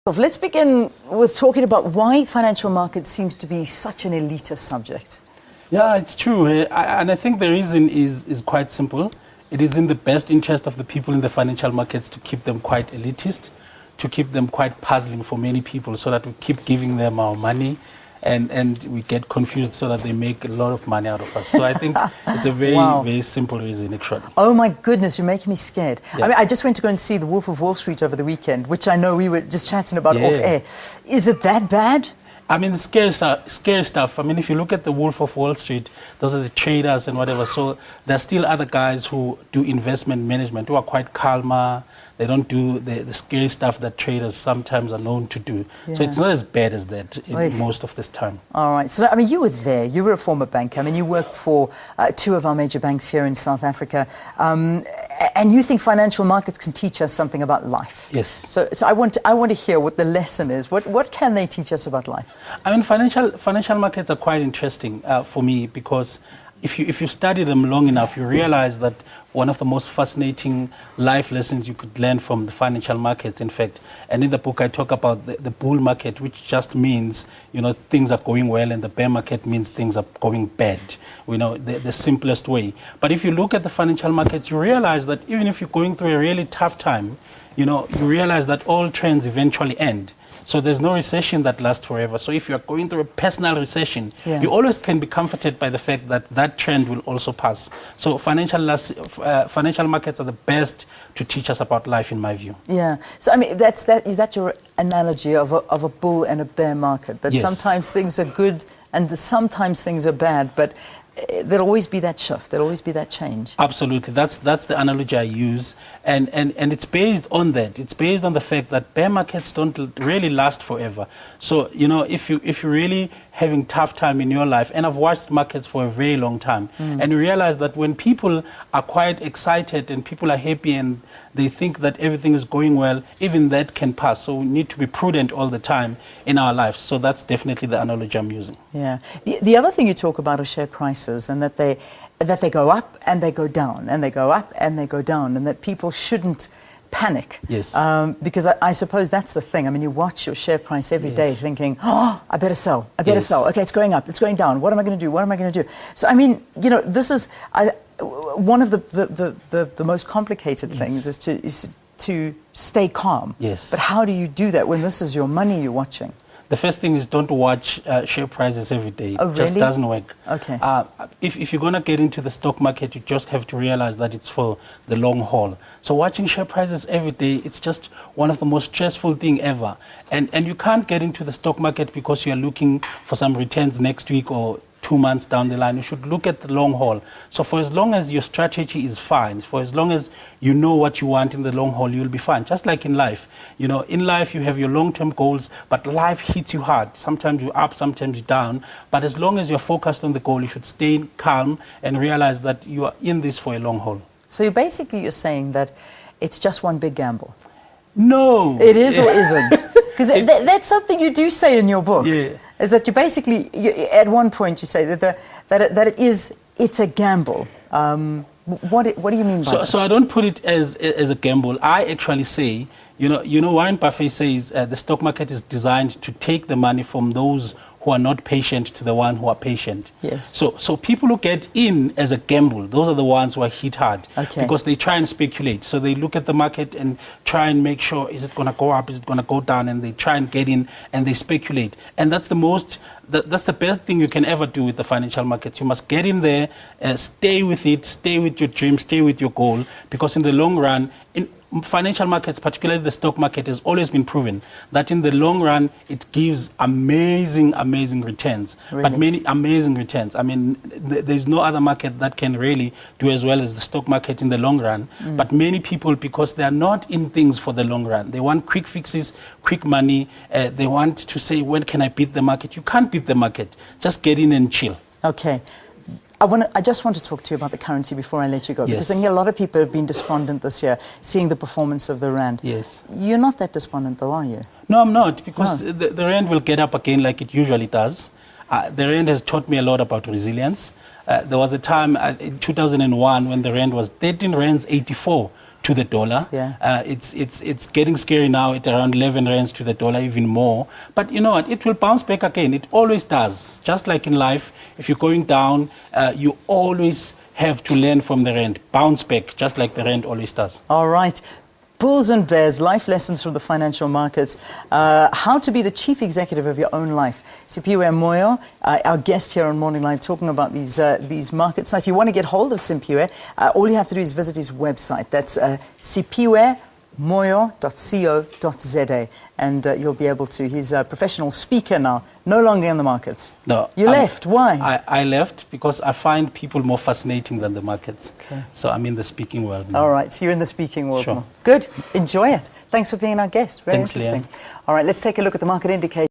Let's begin with talking about why financial markets seems to be such an elitist subject. Yeah, it's true. And I think the reason is quite simple. It is in the best interest of the people in the financial markets to keep them quite elitist, to keep them quite puzzling for many people so that we keep giving them our money and we get confused so that they make a lot of money out of us. So I think it's a very, very simple reason, actually. Oh my goodness, you're making me scared. Yeah. I mean, I just went to go and see The Wolf of Wall Street over the weekend, which I know we were just chatting about off air. Is it that bad? I mean, scary stuff. I mean, if you look at The Wolf of Wall Street, those are the traders and whatever. So there are still other guys who do investment management who are quite calmer. They don't do the scary stuff that traders sometimes are known to do. Yeah. So it's not as bad as that most of this time. All right. So, I mean, you were there. You were a former banker. I mean, you worked for two of our major banks here in South Africa. And you think financial markets can teach us something about life? Yes. So I want to hear what the lesson is. What can they teach us about life? I mean, financial markets are quite interesting for me because if you study them long enough, you realize that one of the most fascinating life lessons you could learn from the financial markets, in fact. And in the book, I talk about the bull market, which just means, things are going well, and the bear market means things are going bad, the simplest way. But if you look at the financial markets, you realize that even if you're going through a really tough time, you realize that all trends eventually end. So there's no recession that lasts forever. So if you're going through a personal recession, you always can be comforted by the fact that that trend will also pass. So financial markets are the best to teach us about life, in my view. Yeah. So I mean, is that your analogy of a bull and a bear market? That sometimes things are good and sometimes things are bad, but there'll always be that shift. There'll always be that change. Absolutely. That's the analogy I use. And it's based on that. It's based on the fact that bear markets don't really last forever. So, if you're really having tough time in your life, and I've watched markets for a very long time, and you realize that when people are quite excited and people are happy and they think that everything is going well, even that can pass. So we need to be prudent all the time in our lives. So that's definitely the analogy I'm using. Yeah. The other thing you talk about are share prices, and that they go up and they go down, and they go up and they go down, and that people shouldn't panic. Yes. Because I suppose that's the thing. I mean, you watch your share price every day thinking, I better sell. I better sell. Okay, it's going up. It's going down. What am I going to do? What am I going to do? So, I mean, this is one of the most complicated things is to stay calm. Yes. But how do you do that when this is your money you're watching? The first thing is don't watch share prices every day. Oh, really? It just doesn't work. Okay. If you're going to get into the stock market, you just have to realize that it's for the long haul. So watching share prices every day, it's just one of the most stressful thing ever. And you can't get into the stock market because you're looking for some returns next week or 2 months down the line. You should look at the long haul. So for as long as your strategy is fine, for as long as you know what you want in the long haul, you'll be fine. Just like in life. In life you have your long-term goals, but life hits you hard. Sometimes you're up, sometimes you're down. But as long as you're focused on the goal, you should stay calm and realize that you are in this for a long haul. So you're saying that it's just one big gamble. No. It is or isn't? Because that's something you do say in your book. Yeah. Is that at one point you say that it's a gamble. What do you mean by that? So I don't put it as a gamble. I actually say, Warren Buffett says the stock market is designed to take the money from those who are not patient to the one who are patient. Yes. So people who get in as a gamble, those are the ones who are hit hard. Okay. Because they try and speculate. So they look at the market and try and make sure, is it going to go up, is it going to go down, and they try and get in and they speculate. And that's that's the best thing you can ever do with the financial markets. You must get in there, stay with it, stay with your dream, stay with your goal, because in the long run, in financial markets, particularly the stock market, has always been proven that in the long run, it gives amazing returns. Really? But many amazing returns. I mean, there's no other market that can really do as well as the stock market in the long run. But many people, because they are not in things for the long run, they want quick fixes, quick money. They want to say, when can I beat the market? You can't beat the market. Just get in and chill. Okay. I just want to talk to you about the currency before I let you go, because Yes. I think a lot of people have been despondent this year, seeing the performance of the rand. Yes. You're not that despondent, though, are you? No, I'm not, because the rand will get up again like it usually does. The rand has taught me a lot about resilience. There was a time in 2001 when the rand was 13 rands 84 to the dollar. Yeah. It's getting scary now at around 11 rands to the dollar, even more. But you know what? It will bounce back again. It always does. Just like in life, if you're going down, you always have to learn from the rand. Bounce back, just like the rand always does. All right. Bulls and Bears, life lessons from the financial markets. How to be the chief executive of your own life. Siphiwe Moyo, our guest here on Morning Live, talking about these markets. Now, if you want to get hold of Siphiwe, all you have to do is visit his website. That's siphiwemoyo.co.za, and you'll be able to. He's a professional speaker now, no longer in the markets. No. You left. Why? I left because I find people more fascinating than the markets. Okay. So I'm in the speaking world now. All right, so you're in the speaking world Sure. now. Good. Enjoy it. Thanks for being our guest. Very Thanks, interesting. Leanne. All right, let's take a look at the market indicator.